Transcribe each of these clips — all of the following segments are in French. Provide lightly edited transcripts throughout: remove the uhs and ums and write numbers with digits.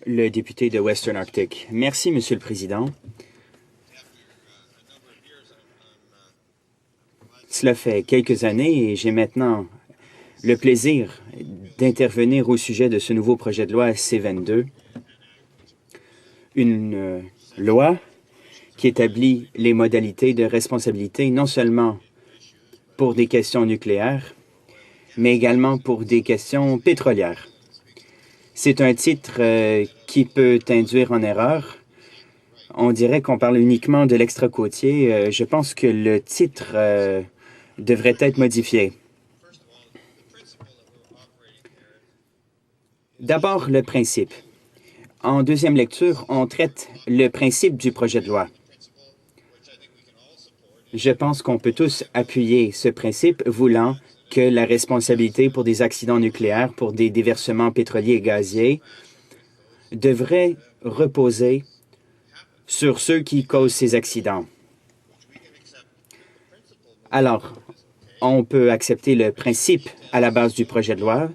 Le député de Western Arctic. Merci, Monsieur le Président. Cela fait quelques années et j'ai maintenant le plaisir d'intervenir au sujet de ce nouveau projet de loi C-22, une loi qui établit les modalités de responsabilité non seulement pour des questions nucléaires, mais également pour des questions pétrolières. C'est un titre qui peut induire en erreur. On dirait qu'on parle uniquement de l'extra-côtier. Je pense que le titre devrait être modifié. D'abord, le principe. En deuxième lecture, on traite le principe du projet de loi. Je pense qu'on peut tous appuyer ce principe voulant que la responsabilité pour des accidents nucléaires, pour des déversements pétroliers et gaziers, devrait reposer sur ceux qui causent ces accidents. Alors, on peut accepter le principe à la base du projet de loi,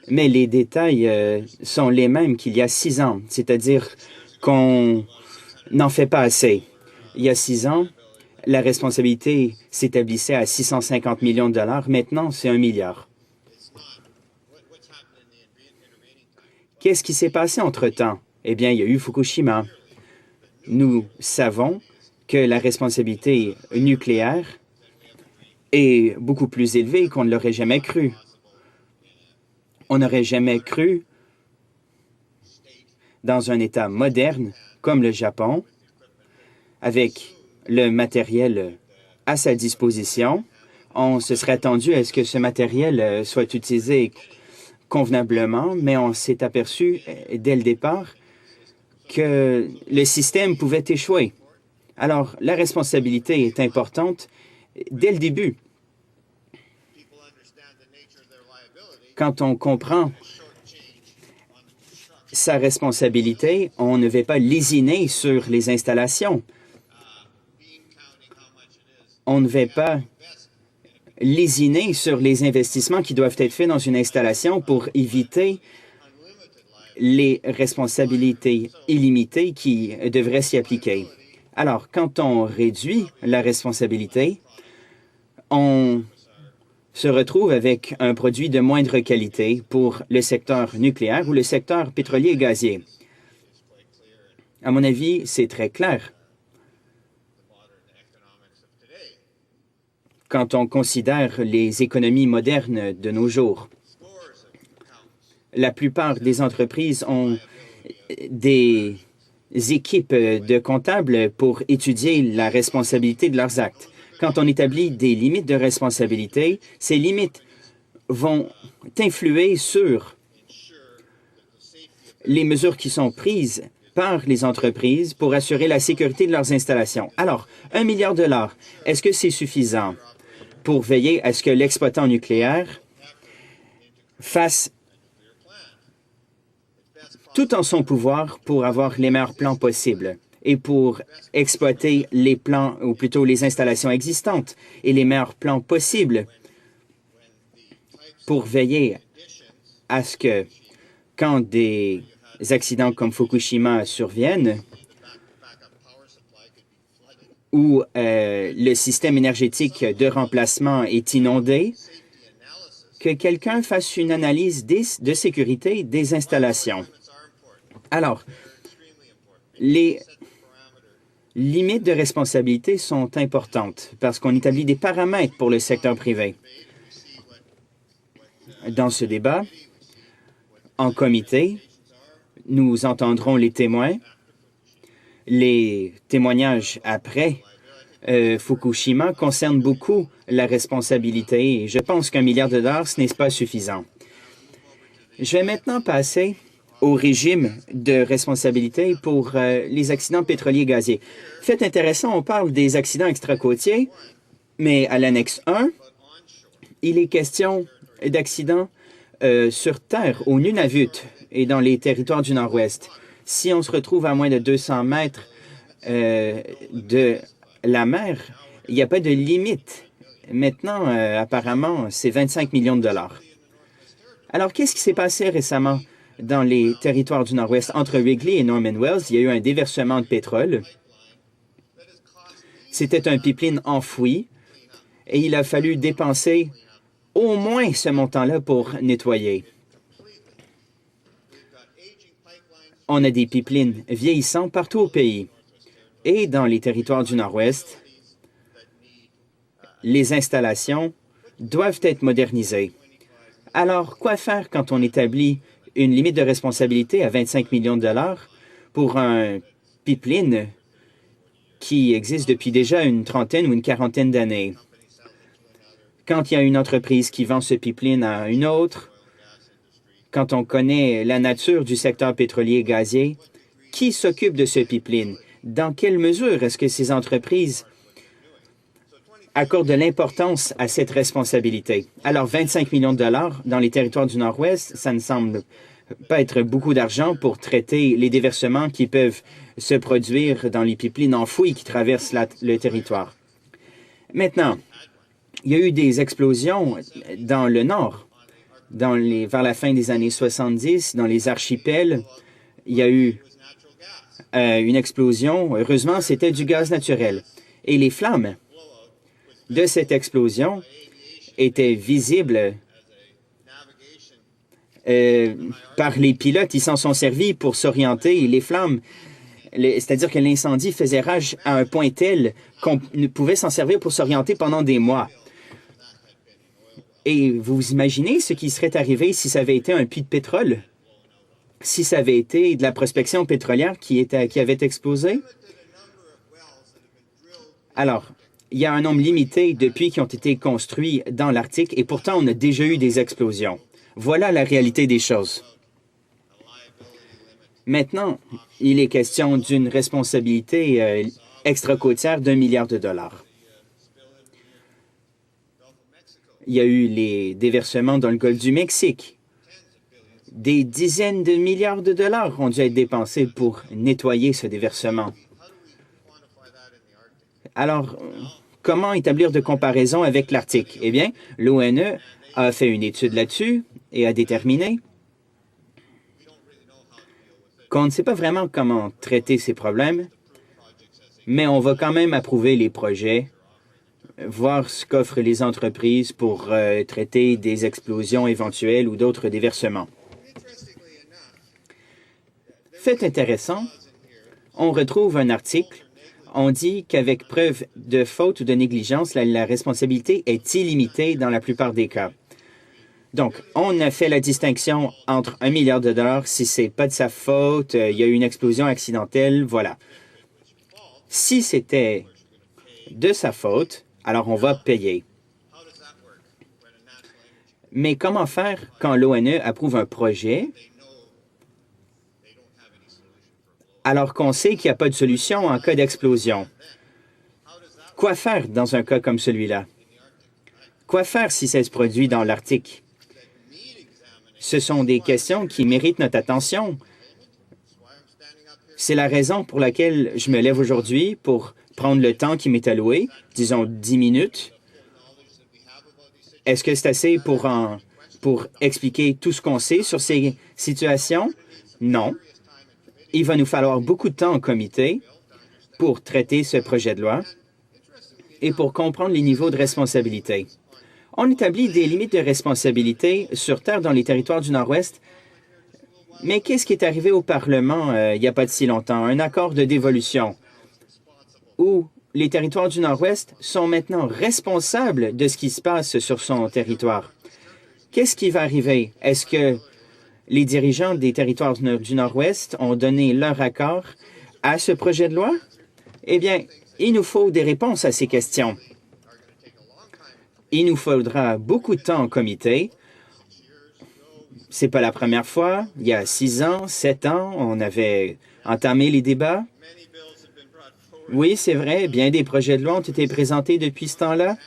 mais les détails sont les mêmes qu'il y a 6 ans, c'est-à-dire qu'on n'en fait pas assez. Il y a 6 ans, la responsabilité s'établissait à 650 millions de dollars. Maintenant, c'est 1 milliard. Qu'est-ce qui s'est passé entre-temps? Eh bien, il y a eu Fukushima. Nous savons que la responsabilité nucléaire est beaucoup plus élevée qu'on ne l'aurait jamais cru. On n'aurait jamais cru, dans un État moderne comme le Japon, avec le matériel à sa disposition, on se serait attendu à ce que ce matériel soit utilisé convenablement, mais on s'est aperçu dès le départ que le système pouvait échouer. Alors, la responsabilité est importante dès le début. Quand on comprend sa responsabilité, on ne va pas lésiner sur les installations. On ne va pas lésiner sur les investissements qui doivent être faits dans une installation pour éviter les responsabilités illimitées qui devraient s'y appliquer. Alors, quand on réduit la responsabilité, on se retrouve avec un produit de moindre qualité pour le secteur nucléaire ou le secteur pétrolier et gazier. À mon avis, c'est très clair. Quand on considère les économies modernes de nos jours, la plupart des entreprises ont des équipes de comptables pour étudier la responsabilité de leurs actes. Quand on établit des limites de responsabilité, ces limites vont influer sur les mesures qui sont prises par les entreprises pour assurer la sécurité de leurs installations. Alors, 1 milliard de dollars, est-ce que c'est suffisant pour veiller à ce que l'exploitant nucléaire fasse tout en son pouvoir pour avoir les meilleurs plans possibles et pour exploiter les plans, ou plutôt les installations existantes et les meilleurs plans possibles pour veiller à ce que, quand des accidents comme Fukushima surviennent, où le système énergétique de remplacement est inondé, que quelqu'un fasse une analyse de sécurité des installations. Alors, les limites de responsabilité sont importantes parce qu'on établit des paramètres pour le secteur privé. Dans ce débat, en comité, nous entendrons les témoins. Les témoignages après Fukushima concernent beaucoup la responsabilité et je pense qu'1 milliard de dollars, ce n'est pas suffisant. Je vais maintenant passer au régime de responsabilité pour les accidents pétroliers gaziers. Fait intéressant, on parle des accidents extracôtiers, mais à l'annexe 1, il est question d'accidents sur Terre, au Nunavut et dans les territoires du Nord-Ouest. Si on se retrouve à moins de 200 mètres de la mer, il n'y a pas de limite. Maintenant, apparemment, c'est 25 millions de dollars. Alors, qu'est-ce qui s'est passé récemment dans les territoires du Nord-Ouest, entre Wrigley et Norman Wells, il y a eu un déversement de pétrole. C'était un pipeline enfoui et il a fallu dépenser au moins ce montant-là pour nettoyer. On a des pipelines vieillissants partout au pays. Et dans les territoires du Nord-Ouest, les installations doivent être modernisées. Alors, quoi faire quand on établit une limite de responsabilité à 25 millions de dollars pour un pipeline qui existe depuis déjà une trentaine ou une quarantaine d'années? Quand il y a une entreprise qui vend ce pipeline à une autre, quand on connaît la nature du secteur pétrolier et gazier, qui s'occupe de ce pipeline? Dans quelle mesure est-ce que ces entreprises accordent de l'importance à cette responsabilité? Alors, 25 millions de dollars dans les territoires du Nord-Ouest, ça ne semble pas être beaucoup d'argent pour traiter les déversements qui peuvent se produire dans les pipelines enfouis qui traversent le territoire. Maintenant, il y a eu des explosions dans le Nord. Vers la fin des années 70, dans les archipels, il y a eu une explosion. Heureusement, c'était du gaz naturel. Et les flammes de cette explosion étaient visibles par les pilotes. Ils s'en sont servis pour s'orienter. Les flammes, c'est-à-dire que l'incendie faisait rage à un point tel qu'on pouvait s'en servir pour s'orienter pendant des mois. Et vous imaginez ce qui serait arrivé si ça avait été un puits de pétrole? Si ça avait été de la prospection pétrolière qui avait explosé? Alors, il y a un nombre limité de puits qui ont été construits dans l'Arctique et pourtant on a déjà eu des explosions. Voilà la réalité des choses. Maintenant, il est question d'une responsabilité extra-côtière d'1 milliard de dollars. Il y a eu les déversements dans le golfe du Mexique. Des dizaines de milliards de dollars ont dû être dépensés pour nettoyer ce déversement. Alors, comment établir de comparaison avec l'Arctique? Eh bien, l'ONE a fait une étude là-dessus et a déterminé qu'on ne sait pas vraiment comment traiter ces problèmes, mais on va quand même approuver les projets, voir ce qu'offrent les entreprises pour traiter des explosions éventuelles ou d'autres déversements. Fait intéressant, on retrouve un article, on dit qu'avec preuve de faute ou de négligence, la responsabilité est illimitée dans la plupart des cas. Donc, on a fait la distinction entre 1 milliard de dollars, si c'est pas de sa faute, il y a eu une explosion accidentelle, voilà. Si c'était de sa faute, alors on va payer. Mais comment faire quand l'ONE approuve un projet alors qu'on sait qu'il n'y a pas de solution en cas d'explosion? Quoi faire dans un cas comme celui-là? Quoi faire si ça se produit dans l'Arctique? Ce sont des questions qui méritent notre attention. C'est la raison pour laquelle je me lève aujourd'hui pour prendre le temps qui m'est alloué, disons 10 minutes. Est-ce que c'est assez pour expliquer tout ce qu'on sait sur ces situations? Non. Il va nous falloir beaucoup de temps en comité pour traiter ce projet de loi et pour comprendre les niveaux de responsabilité. On établit des limites de responsabilité sur terre dans les territoires du Nord-Ouest, mais qu'est-ce qui est arrivé au Parlement il n'y a pas de si longtemps? Un accord de dévolution où les territoires du Nord-Ouest sont maintenant responsables de ce qui se passe sur son territoire. Qu'est-ce qui va arriver? Est-ce que les dirigeants des territoires du Nord-Ouest ont donné leur accord à ce projet de loi? Eh bien, il nous faut des réponses à ces questions. Il nous faudra beaucoup de temps en comité. C'est pas la première fois. Il y a 6 ans, 7 ans, on avait entamé les débats. Oui, c'est vrai, bien des projets de loi ont été présentés depuis ce temps-là.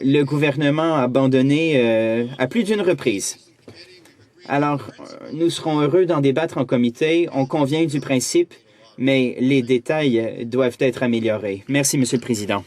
Le gouvernement a abandonné à plus d'une reprise. Alors, nous serons heureux d'en débattre en comité. On convient du principe, mais les détails doivent être améliorés. Merci, Monsieur le Président.